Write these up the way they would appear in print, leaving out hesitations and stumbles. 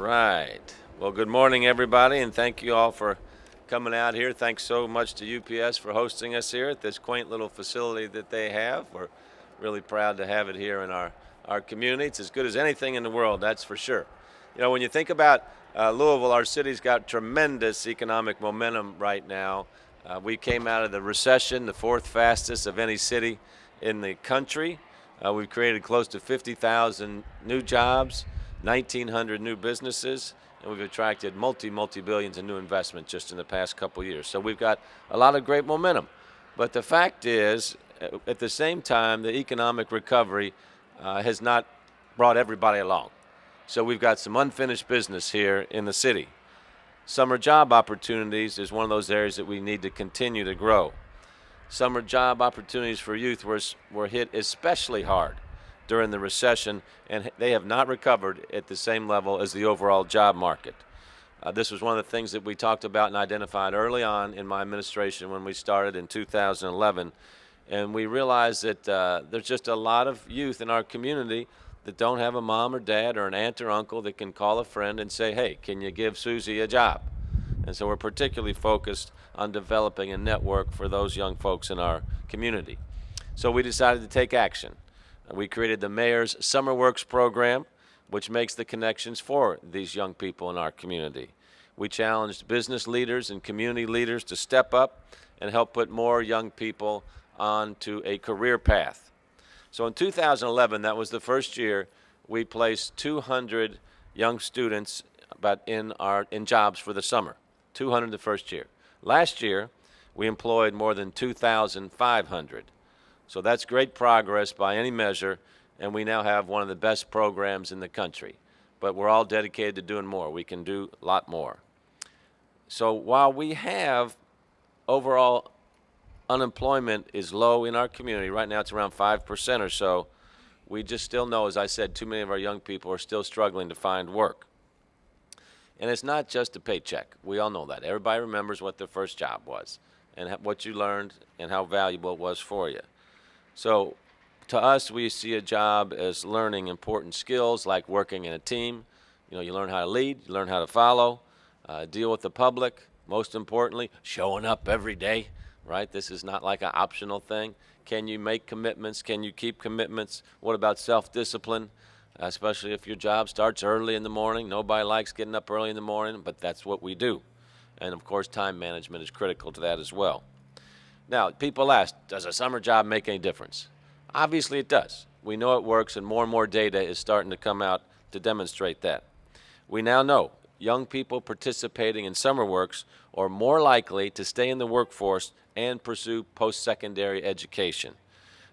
right. Well, good morning, everybody, and thank you all for coming out here. Thanks so much to UPS for hosting us here at this quaint little facility that they have. We're really proud to have it here in our community. It's as good as anything in the world, that's for sure. You know, when you think about Louisville, our city's got tremendous economic momentum right now. We came out of the recession, the fourth fastest of any city in the country. We've created close to 50,000 new jobs, 1,900 new businesses, and we've attracted multi-billions in new investment just in the past couple years. So we've got a lot of great momentum. But the fact is, at the same time, the economic recovery has not brought everybody along. So we've got some unfinished business here in the city. Summer job opportunities is one of those areas that we need to continue to grow. Summer job opportunities for youth were hit especially hard during the recession, and they have not recovered at the same level as the overall job market. This was one of the things that we talked about and identified early on in my administration when we started in 2011, and we realized that there's just a lot of youth in our community that don't have a mom or dad or an aunt or uncle that can call a friend and say, hey, can you give Susie a job? And so we're particularly focused on developing a network for those young folks in our community. So we decided to take action. We created the Mayor's SummerWorks program, which makes the connections for these young people in our community. We challenged business leaders and community leaders to step up and help put more young people onto a career path. So in 2011, that was the first year we placed 200 young students in jobs for the summer. 200 the first year. Last year, we employed more than 2,500. So that's great progress by any measure, and we now have one of the best programs in the country. But we're all dedicated to doing more. We can do a lot more. So while we have overall unemployment is low in our community, right now it's around 5% or so, we just still know, as I said, too many of our young people are still struggling to find work. And it's not just a paycheck. We all know that. Everybody remembers what their first job was and what you learned and how valuable it was for you. So to us, we see a job as learning important skills like working in a team. You know, you learn how to lead, you learn how to follow, deal with the public, most importantly, showing up every day, right? This is not like an optional thing. Can you make commitments? Can you keep commitments? What about self-discipline? Especially if your job starts early in the morning. Nobody likes getting up early in the morning, but that's what we do. And, of course, time management is critical to that as well. Now, people ask, does a summer job make any difference? Obviously it does. We know it works, and more data is starting to come out to demonstrate that. We now know young people participating in SummerWorks are more likely to stay in the workforce and pursue post-secondary education.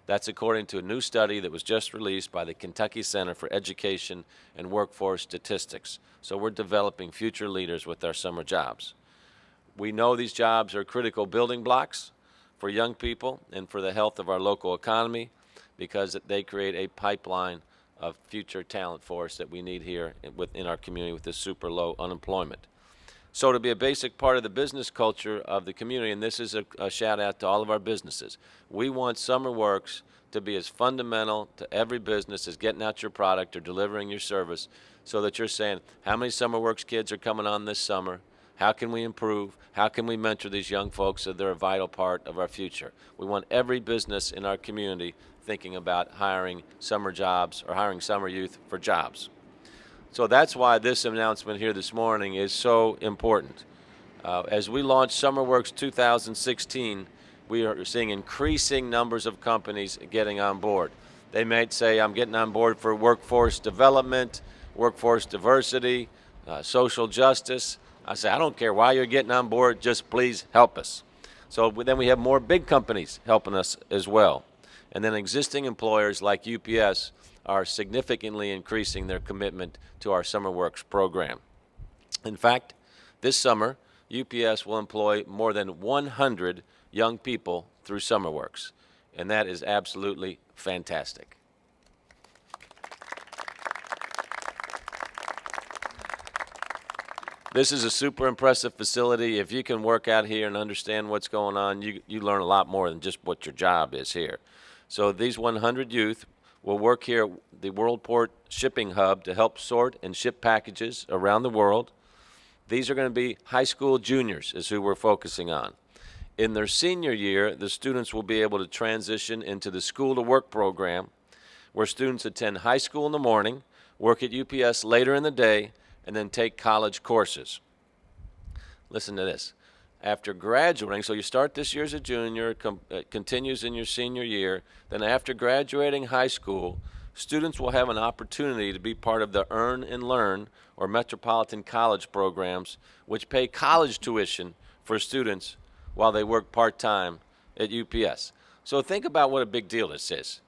That's according to a new study that was just released by the Kentucky Center for Education and Workforce Statistics. So we're developing future leaders with our summer jobs. We know these jobs are critical building blocks for young people and for the health of our local economy because they create a pipeline of future talent for us that we need here within our community with this super low unemployment. So to be a basic part of the business culture of the community, and this is a shout out to all of our businesses, we want SummerWorks to be as fundamental to every business as getting out your product or delivering your service so that you're saying, how many SummerWorks kids are coming on this summer? How can we improve? How can we mentor these young folks so they're a vital part of our future? We want every business in our community thinking about hiring summer jobs or hiring summer youth for jobs. So that's why this announcement here this morning is so important. As we launch SummerWorks 2016, we are seeing increasing numbers of companies getting on board. They might say, I'm getting on board for workforce development, workforce diversity, social justice. I say, I don't care why you're getting on board, just please help us. So then we have more big companies helping us as well. And then existing employers like UPS are significantly increasing their commitment to our SummerWorks program. In fact, this summer, UPS will employ more than 100 young people through SummerWorks, and that is absolutely fantastic. This is a super impressive facility. If you can work out here and understand what's going on, you learn a lot more than just what your job is here. So these 100 youth will work here at the Worldport Shipping Hub to help sort and ship packages around the world. These are going to be high school juniors is who we're focusing on. In their senior year, the students will be able to transition into the School to Work program, where students attend high school in the morning, work at UPS later in the day, and then take college courses. Listen to this. After graduating, so you start this year as a junior, it continues in your senior year, then after graduating high school, students will have an opportunity to be part of the Earn and Learn or Metropolitan College programs, which pay college tuition for students while they work part-time at UPS. So think about what a big deal this is.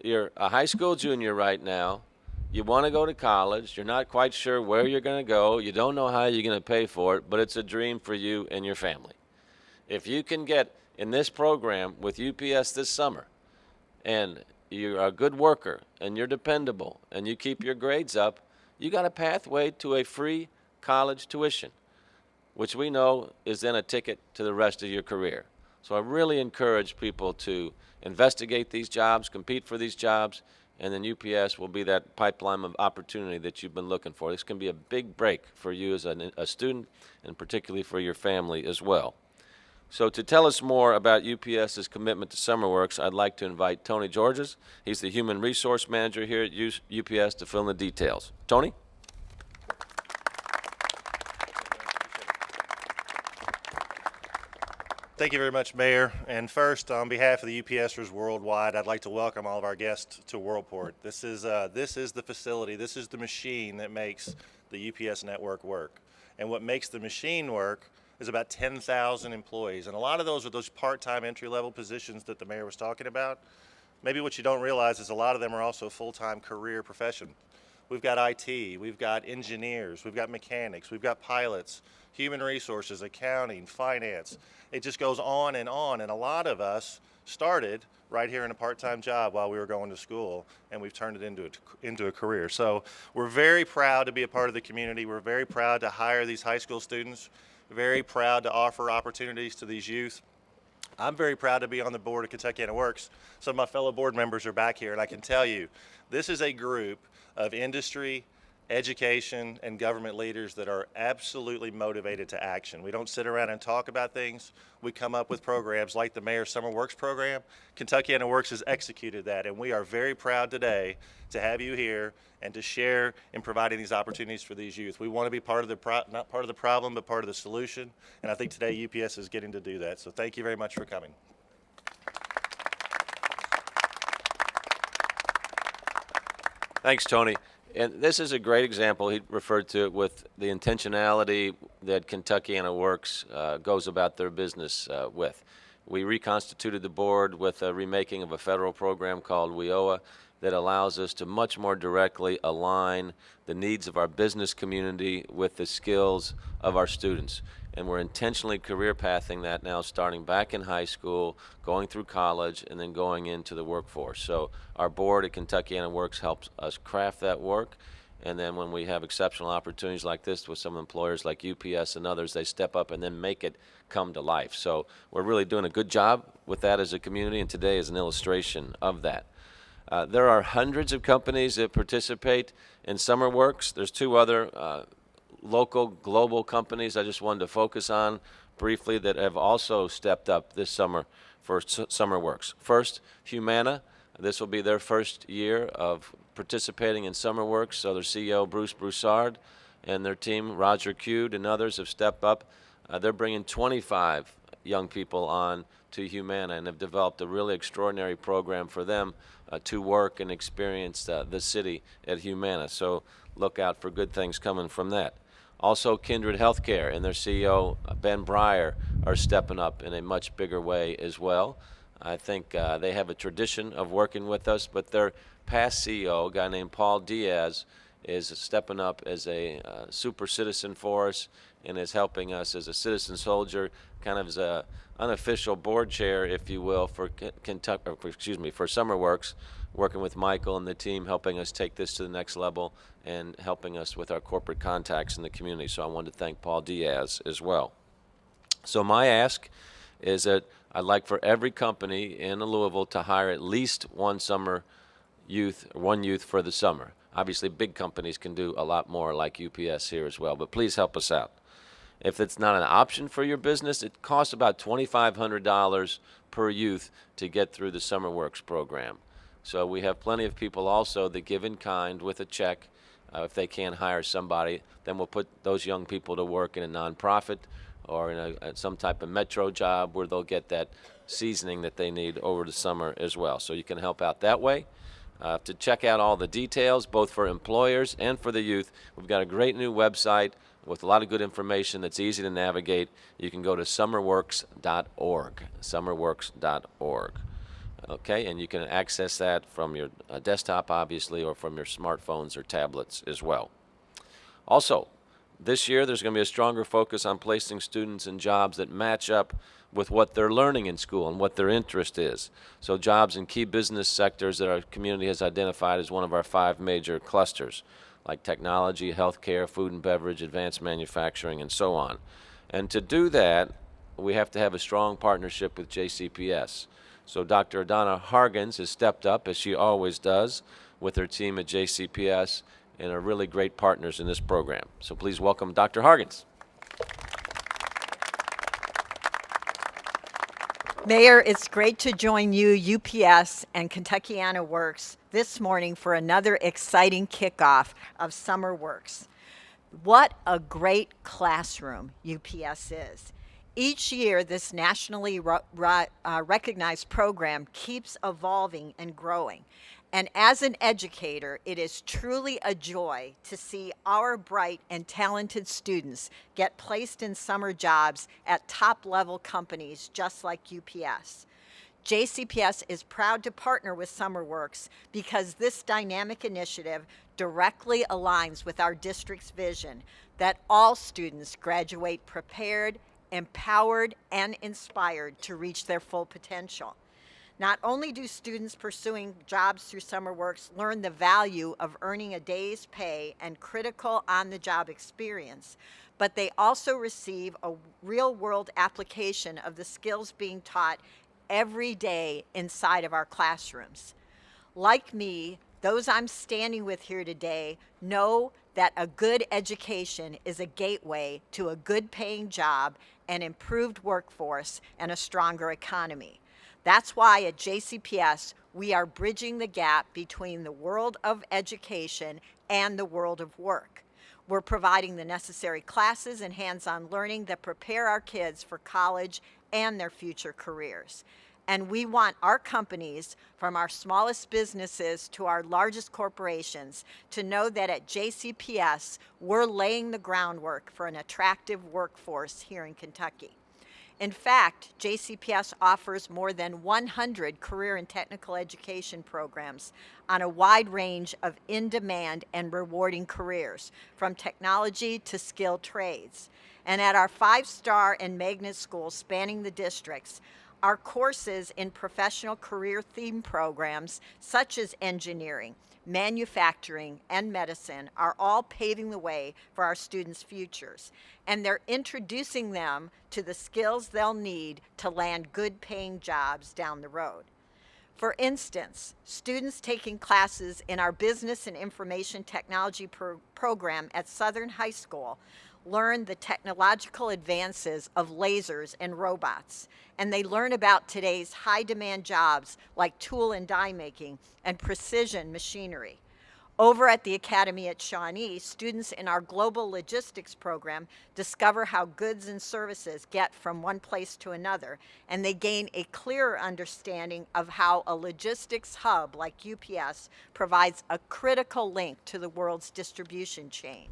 You're a high school junior right now. You want to go to college. You're not quite sure where you're going to go. You don't know how you're going to pay for it, but it's a dream for you and your family. If you can get in this program with UPS this summer, and you're a good worker, and you're dependable, and you keep your grades up, you got a pathway to a free college tuition, which we know is then a ticket to the rest of your career. So I really encourage people to investigate these jobs, compete for these jobs, and then UPS will be that pipeline of opportunity that you've been looking for. This can be a big break for you as a student, and particularly for your family as well. So to tell us more about UPS's commitment to SummerWorks, I'd like to invite Tony Georges. He's the Human Resource Manager here at UPS to fill in the details. Tony? Thank you very much, Mayor. And first, on behalf of the UPSers worldwide, I'd like to welcome all of our guests to Worldport. This is the facility, this is the machine that makes the UPS network work. And what makes the machine work is about 10,000 employees. And a lot of those are those part-time entry-level positions that the Mayor was talking about. Maybe what you don't realize is a lot of them are also full-time career professions. We've got IT, we've got engineers, we've got mechanics, we've got pilots, human resources, accounting, finance. It just goes on, and a lot of us started right here in a part-time job while we were going to school, and we've turned it into a career. So we're very proud to be a part of the community. We're very proud to hire these high school students, very proud to offer opportunities to these youth. I'm very proud to be on the board of Kentuckiana Works. Some of my fellow board members are back here, and I can tell you, this is a group of industry, education, and government leaders that are absolutely motivated to action. We don't sit around and talk about things. We come up with programs like the Mayor's SummerWorks program. Kentuckiana Works has executed that, and we are very proud today to have you here and to share in providing these opportunities for these youth. We want to be part of not part of the problem, but part of the solution, and I think today UPS is getting to do that. So thank you very much for coming. Thanks, Tony. And this is a great example. He referred to it with the intentionality that Kentuckiana Works goes about their business with. We reconstituted the board with a remaking of a federal program called WIOA that allows us to much more directly align the needs of our business community with the skills of our students. And we're intentionally career pathing that now, starting back in high school, going through college, and then going into the workforce. So our board at Kentuckiana Works helps us craft that work. And then when we have exceptional opportunities like this with some employers like UPS and others, they step up and then make it come to life. So we're really doing a good job with that as a community, and today is an illustration of that. There are hundreds of companies that participate in SummerWorks. There's two other local, global companies I just wanted to focus on briefly that have also stepped up this summer for SummerWorks. First, Humana. This will be their first year of participating in SummerWorks, so their CEO, Bruce Broussard, and their team, Roger Cude and others, have stepped up. They're bringing 25 young people on to Humana and have developed a really extraordinary program for them to work and experience the city at Humana. So look out for good things coming from that. Also, Kindred Healthcare and their CEO, Ben Breyer, are stepping up in a much bigger way as well. I think they have a tradition of working with us, but their past CEO, a guy named Paul Diaz, is stepping up as a super citizen for us and is helping us as a citizen soldier, kind of as a unofficial board chair, if you will, for for SummerWorks, working with Michael and the team, helping us take this to the next level and helping us with our corporate contacts in the community. So I wanted to thank Paul Diaz as well. So my ask is that I'd like for every company in Louisville to hire at least one summer youth, one youth for the summer. Obviously, big companies can do a lot more like UPS here as well, but please help us out. If it's not an option for your business, it costs about $2,500 per youth to get through the SummerWorks program. So we have plenty of people also that give in kind with a check. If they can't hire somebody, then we'll put those young people to work in a nonprofit or in some type of metro job where they'll get that seasoning that they need over the summer as well. So you can help out that way. To check out all the details, both for employers and for the youth, we've got a great new website with a lot of good information that's easy to navigate. You can go to summerworks.org, summerworks.org. Okay, and you can access that from your desktop, obviously, or from your smartphones or tablets as well. Also, this year there's going to be a stronger focus on placing students in jobs that match up with what they're learning in school and what their interest is. So jobs in key business sectors that our community has identified as one of our 5 major clusters, like technology, healthcare, food and beverage, advanced manufacturing, and so on. And to do that, we have to have a strong partnership with JCPS. So Dr. Adana Hargens has stepped up, as she always does, with her team at JCPS, and are really great partners in this program. So please welcome Dr. Hargens. Mayor, it's great to join you, UPS, and Kentuckiana Works this morning for another exciting kickoff of SummerWorks. What a great classroom UPS is. Each year, this nationally recognized program keeps evolving and growing. And as an educator, it is truly a joy to see our bright and talented students get placed in summer jobs at top-level companies just like UPS. JCPS is proud to partner with SummerWorks because this dynamic initiative directly aligns with our district's vision that all students graduate prepared, empowered, and inspired to reach their full potential. Not only do students pursuing jobs through SummerWorks learn the value of earning a day's pay and critical on-the-job experience, but they also receive a real-world application of the skills being taught every day inside of our classrooms. Like me, those I'm standing with here today know that a good education is a gateway to a good paying job, an improved workforce, and a stronger economy. That's why at JCPS, we are bridging the gap between the world of education and the world of work. We're providing the necessary classes and hands-on learning that prepare our kids for college and their future careers. And we want our companies, from our smallest businesses to our largest corporations, to know that at JCPS, we're laying the groundwork for an attractive workforce here in Kentucky. In fact, JCPS offers more than 100 career and technical education programs on a wide range of in-demand and rewarding careers, from technology to skilled trades. And at our 5-star and magnet schools spanning the districts, our courses in professional career theme programs such as engineering, manufacturing, and medicine are all paving the way for our students' futures. And they're introducing them to the skills they'll need to land good paying jobs down the road. For instance, students taking classes in our Business and Information Technology program at Southern High School learn the technological advances of lasers and robots, and they learn about today's high-demand jobs like tool and die making and precision machinery. Over at the Academy at Shawnee, students in our Global Logistics program discover how goods and services get from one place to another, and they gain a clearer understanding of how a logistics hub like UPS provides a critical link to the world's distribution chain.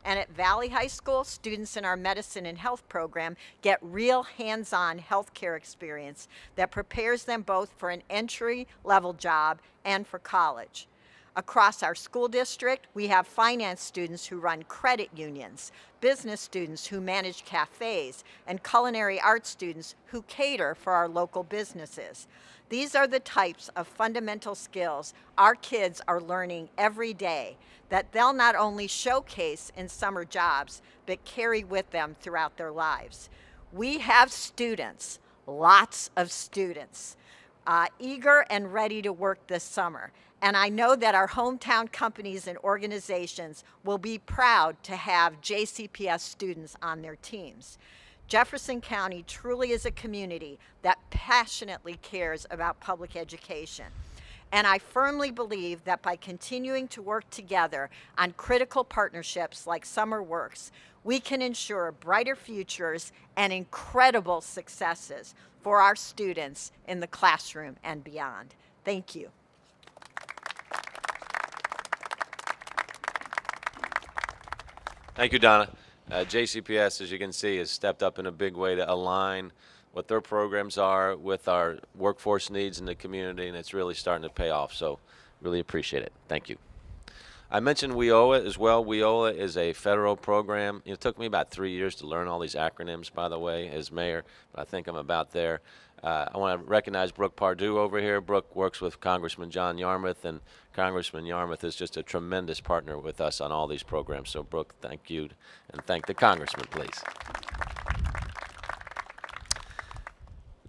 And at Valley High School, students in our medicine and health program get real hands-on healthcare experience that prepares them both for an entry-level job and for college. Across our school district, we have finance students who run credit unions, business students who manage cafes, and culinary arts students who cater for our local businesses. These are the types of fundamental skills our kids are learning every day that they'll not only showcase in summer jobs, but carry with them throughout their lives. We have students, lots of students. eager and ready to work this summer. And I know that our hometown companies and organizations will be proud to have JCPS students on their teams. Jefferson County truly is a community that passionately cares about public education. And I firmly believe that by continuing to work together on critical partnerships like SummerWorks, we can ensure brighter futures and incredible successes for our students in the classroom and beyond. Thank you. Thank you, Donna. JCPS, as you can see, has stepped up in a big way to align what their programs are with our workforce needs in the community, and it's really starting to pay off. So really appreciate it. Thank you. I mentioned WIOA as well. WIOA is a federal program. It took me about 3 years to learn all these acronyms, by the way, as mayor, but I think I'm about there. I want to recognize Brooke Pardue over here. Brooke works with Congressman John Yarmouth, and Congressman Yarmouth is just a tremendous partner with us on all these programs. So, Brooke, thank you, and thank the Congressman, please.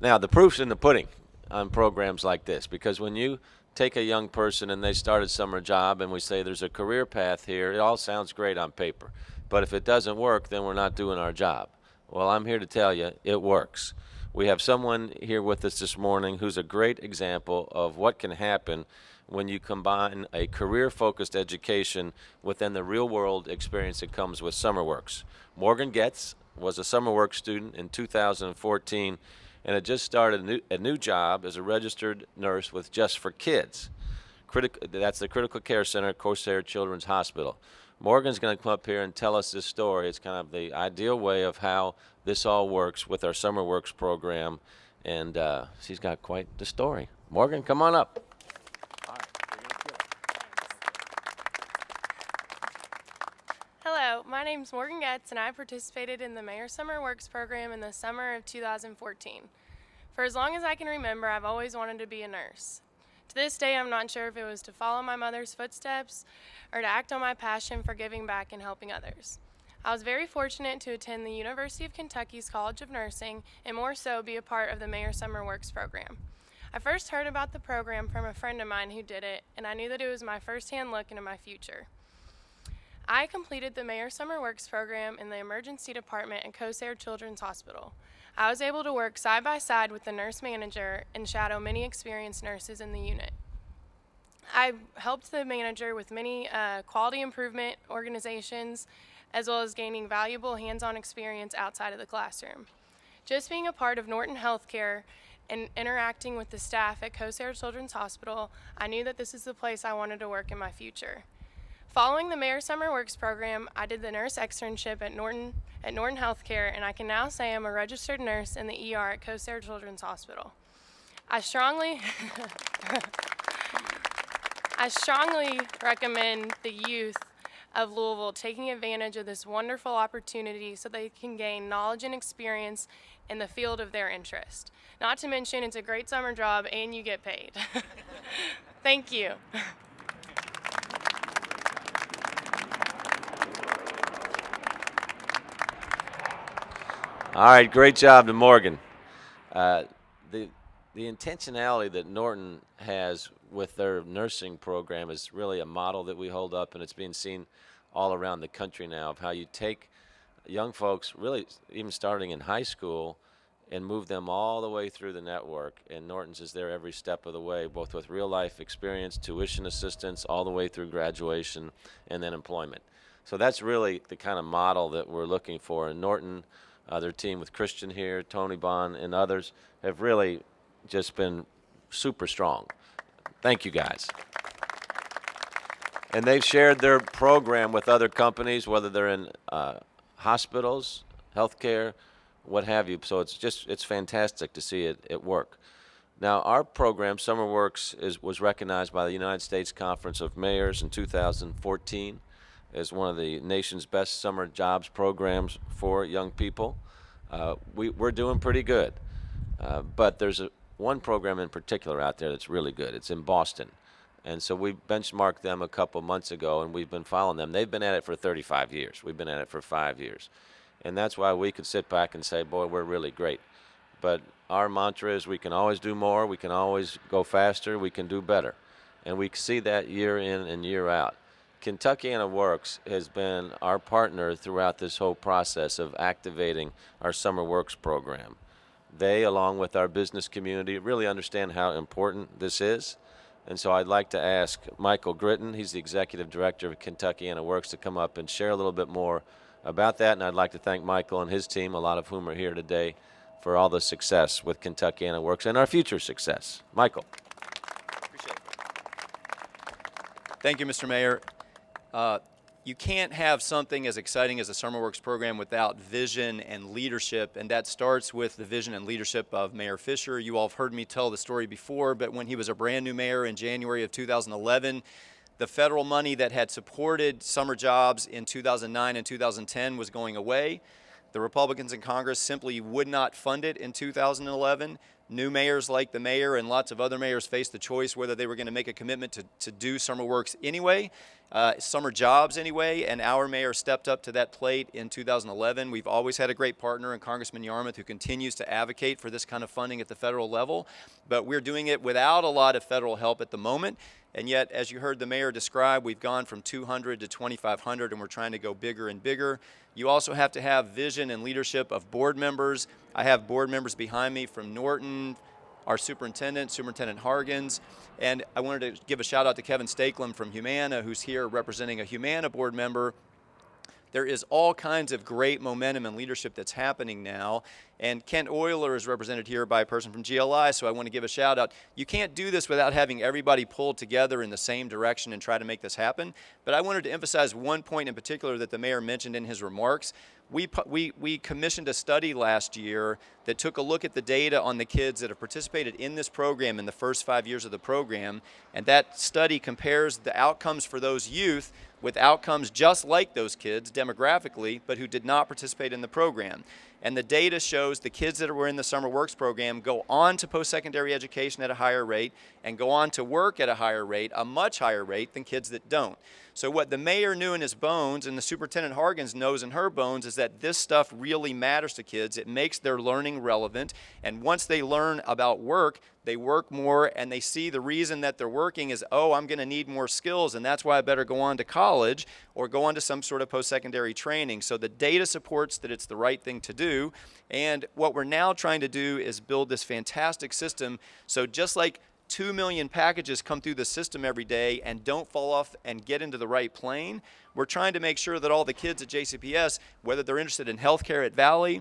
Now, the proof's in the pudding on programs like this, because when you take a young person and they start a summer job and we say there's a career path here, it all sounds great on paper. But if it doesn't work, then we're not doing our job. Well, I'm here to tell you it works. We have someone here with us this morning who's a great example of what can happen when you combine a career-focused education within the real-world experience that comes with SummerWorks. Morgan Getz was a SummerWorks student in 2014 and had just started a new job as a registered nurse with Just for Kids. That's the Critical Care Center at Corsair Children's Hospital. Morgan's going to come up here and tell us this story. It's kind of the ideal way of how this all works with our SummerWorks program, and she's got quite the story. Morgan, come on up. Hello, my name is Morgan Getz, and I participated in the Mayor SummerWorks program in the summer of 2014. For as long as I can remember, I've always wanted to be a nurse. To this day, I'm not sure if it was to follow my mother's footsteps or to act on my passion for giving back and helping others. I was very fortunate to attend the University of Kentucky's College of Nursing, and more so be a part of the Mayor SummerWorks program. I first heard about the program from a friend of mine who did it, and I knew that it was my first-hand look into my future. I completed the Mayor SummerWorks program in the emergency department at Corsair Children's Hospital. I was able to work side by side with the nurse manager and shadow many experienced nurses in the unit. I helped the manager with many quality improvement organizations, as well as gaining valuable hands-on experience outside of the classroom. Just being a part of Norton Healthcare and interacting with the staff at Corsair Children's Hospital, I knew that this is the place I wanted to work in my future. Following the Mayor SummerWorks program, I did the nurse externship at Norton Healthcare, and I can now say I'm a registered nurse in the ER at Corsair Children's Hospital. I strongly recommend the youth of Louisville taking advantage of this wonderful opportunity so they can gain knowledge and experience in the field of their interest. Not to mention, it's a great summer job and you get paid. Thank you. All right, great job to Morgan. The intentionality that Norton has with their nursing program is really a model that we hold up, and it's being seen all around the country now of how you take young folks, really even starting in high school, and move them all the way through the network. And Norton's is there every step of the way, both with real-life experience, tuition assistance, all the way through graduation, and then employment. So that's really the kind of model that we're looking for. And Norton, their team with Christian here, Tony Bond, and others have really just been super strong. Thank you, guys. And they've shared their program with other companies, whether they're in hospitals, healthcare, what have you. So it's fantastic to see it work. Now, our program, SummerWorks, was recognized by the United States Conference of Mayors in 2014 as one of the nation's best summer jobs programs for young people. We're doing pretty good. But there's one program in particular out there that's really good. It's in Boston. And so we benchmarked them a couple months ago, and we've been following them. They've been at it for 35 years. We've been at it for 5 years. And that's why we could sit back and say, boy, we're really great. but our mantra is we can always do more, we can always go faster, we can do better. And we see that year in and year out. Kentuckiana Works has been our partner throughout this whole process of activating our Summer Works program. They, along with our business community, really understand how important this is. And so I'd like to ask Michael Gritton, he's the Executive Director of Kentuckiana Works, to come up and share a little bit more about that. And I'd like to thank Michael and his team, a lot of whom are here today, for all the success with Kentuckiana Works and our future success. Michael. Appreciate it. Thank you, Mr. Mayor. You can't have something as exciting as a SummerWorks program without vision and leadership, and that starts with the vision and leadership of Mayor Fisher. You all have heard me tell the story before, but when he was a brand new mayor in January of 2011, the federal money that had supported summer jobs in 2009 and 2010 was going away. The Republicans in Congress simply would not fund it in 2011. New mayors like the mayor and lots of other mayors faced the choice whether they were going to make a commitment to do SummerWorks anyway, summer jobs anyway, and our mayor stepped up to that plate in 2011. We've always had a great partner in Congressman Yarmouth who continues to advocate for this kind of funding at the federal level, but we're doing it without a lot of federal help at the moment. And yet, as you heard the mayor describe, we've gone from 200 to 2,500, and we're trying to go bigger and bigger. You also have to have vision and leadership of board members. I have board members behind me from Norton, our superintendent, Superintendent Hargens, and I wanted to give a shout out to Kevin Stakelum from Humana, who's here representing a Humana board member. There is all kinds of great momentum and leadership that's happening now. And Kent Euler is represented here by a person from GLI, so I want to give a shout out. You can't do this without having everybody pull together in the same direction and try to make this happen. But I wanted to emphasize one point in particular that the mayor mentioned in his remarks. We commissioned a study last year that took a look at the data on the kids that have participated in this program in the first 5 years of the program, and that study compares the outcomes for those youth with outcomes just like those kids demographically, but who did not participate in the program. And the data shows the kids that were in the Summer Works program go on to post-secondary education at a higher rate and go on to work at a higher rate, a much higher rate than kids that don't. So what the mayor knew in his bones and the Superintendent Hargens knows in her bones is that this stuff really matters to kids. It makes their learning relevant. And once they learn about work, they work more and they see the reason that they're working is, oh, I'm going to need more skills and that's why I better go on to college or go on to some sort of post-secondary training. So the data supports that it's the right thing to do. And what we're now trying to do is build this fantastic system. So just like 2 million packages come through the system every day and don't fall off and get into the right plane, we're trying to make sure that all the kids at JCPS, whether they're interested in healthcare at Valley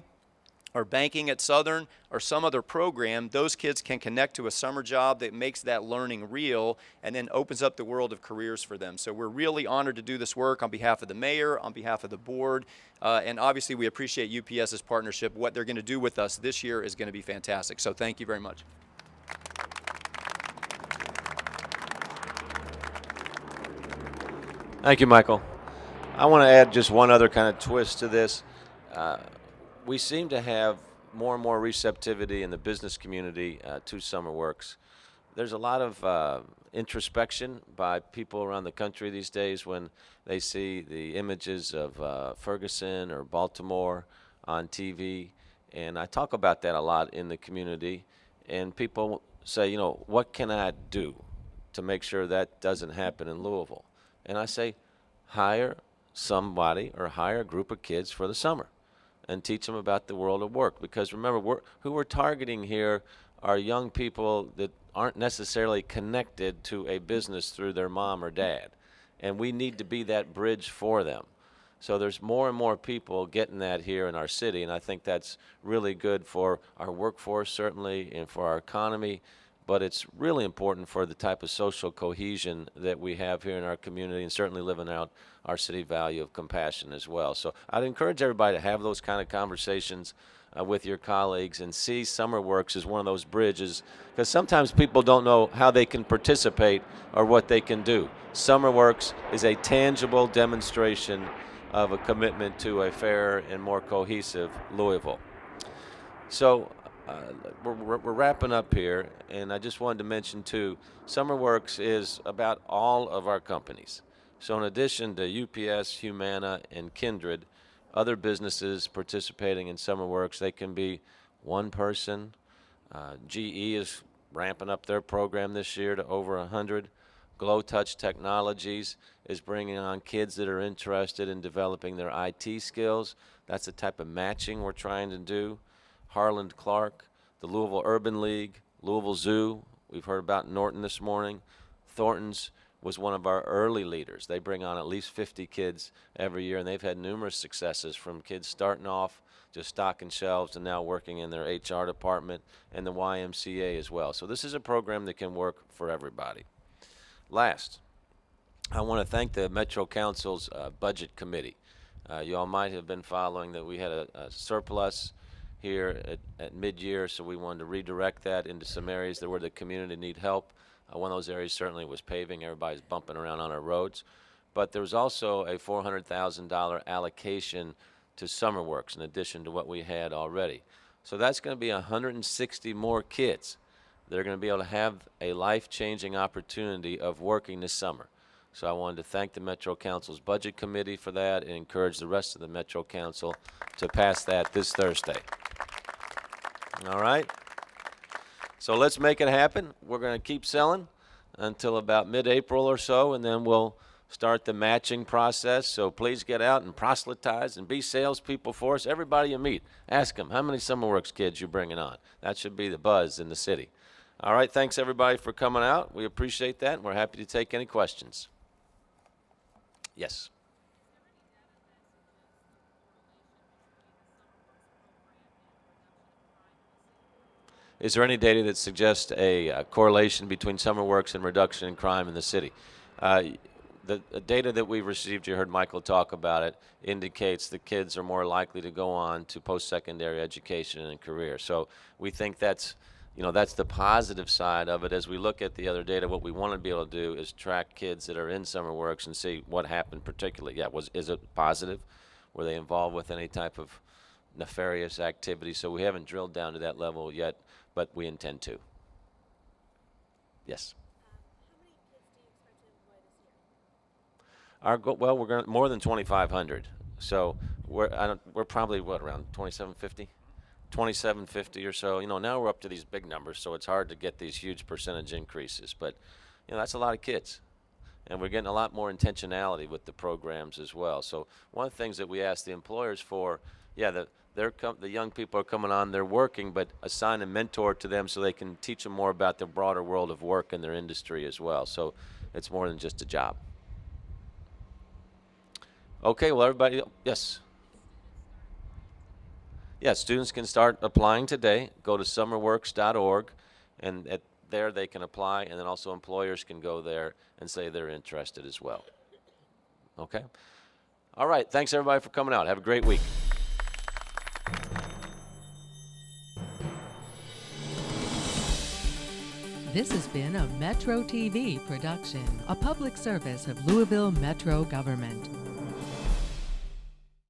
or banking at Southern or some other program, those kids can connect to a summer job that makes that learning real and then opens up the world of careers for them. So we're really honored to do this work on behalf of the mayor, on behalf of the board, and obviously we appreciate UPS's partnership. What they're going to do with us this year is going to be fantastic. So thank you very much. Thank you, Michael. I want to add just one other kind of twist to this. We seem to have more and more receptivity in the business community to SummerWorks. There's a lot of introspection by people around the country these days when they see the images of Ferguson or Baltimore on TV. And I talk about that a lot in the community. And people say, you know, what can I do to make sure that doesn't happen in Louisville? And I say, hire somebody or hire a group of kids for the summer and teach them about the world of work. Because remember, who we're targeting here are young people that aren't necessarily connected to a business through their mom or dad. And we need to be that bridge for them. So there's more and more people getting that here in our city, and I think that's really good for our workforce, certainly, and for our economy. But it's really important for the type of social cohesion that we have here in our community and certainly living out our city value of compassion as well. So I'd encourage everybody to have those kind of conversations with your colleagues and see SummerWorks as one of those bridges, because sometimes people don't know how they can participate or what they can do. SummerWorks is a tangible demonstration of a commitment to a fair and more cohesive Louisville. So we're wrapping up here, and I just wanted to mention too, SummerWorks is about all of our companies. So in addition to UPS, Humana, and Kindred, other businesses participating in SummerWorks, they can be one person. GE is ramping up their program this year to over 100. Glow Touch Technologies is bringing on kids that are interested in developing their IT skills. That's the type of matching we're trying to do. Harland Clark, the Louisville Urban League, Louisville Zoo, we've heard about Norton this morning. Thornton's was one of our early leaders. They bring on at least 50 kids every year, and they've had numerous successes from kids starting off just stocking shelves and now working in their HR department and the YMCA as well. So this is a program that can work for everybody. Last, I want to thank the Metro Council's Budget Committee. You all might have been following that we had a surplus here at mid-year, so we wanted to redirect that into some areas that where the community need help. One of those areas certainly was paving. Everybody's bumping around on our roads. But there was also a $400,000 allocation to SummerWorks in addition to what we had already. So that's going to be 160 more kids. They're going to be able to have a life-changing opportunity of working this summer. So I wanted to thank the Metro Council's Budget Committee for that and encourage the rest of the Metro Council to pass that this Thursday. All right? So let's make it happen. We're going to keep selling until about mid-April or so, and then we'll start the matching process. So please get out and proselytize and be salespeople for us. Everybody you meet, ask them, how many SummerWorks kids you bringing on? That should be the buzz in the city. All right, thanks everybody for coming out. We appreciate that, and we're happy to take any questions. Yes. Is there any data that suggests a correlation between SummerWorks and reduction in crime in the city? The data that we've received, you heard Michael talk about it, indicates that kids are more likely to go on to post-secondary education and career. So we think that's the positive side of it. As we look at the other data, what we want to be able to do is track kids that are in SummerWorks and see what happened particularly. Yeah, is it positive? Were they involved with any type of nefarious activity? So we haven't drilled down to that level yet, but we intend to. Yes. Our goal, well, we're going more than 2,500. So we're probably around 2,750, 2,750 or so. Now we're up to these big numbers, so it's hard to get these huge percentage increases. But that's a lot of kids, and we're getting a lot more intentionality with the programs as well. So one of the things that we ask the employers for, the young people are coming on, they're working, but assign a mentor to them so they can teach them more about the broader world of work in their industry as well. So it's more than just a job. Okay, well, everybody, yes. Yeah, students can start applying today. Go to summerworks.org, and there they can apply, and then also employers can go there and say they're interested as well. Okay? All right, thanks, everybody, for coming out. Have a great week. This has been a Metro TV production, a public service of Louisville Metro government.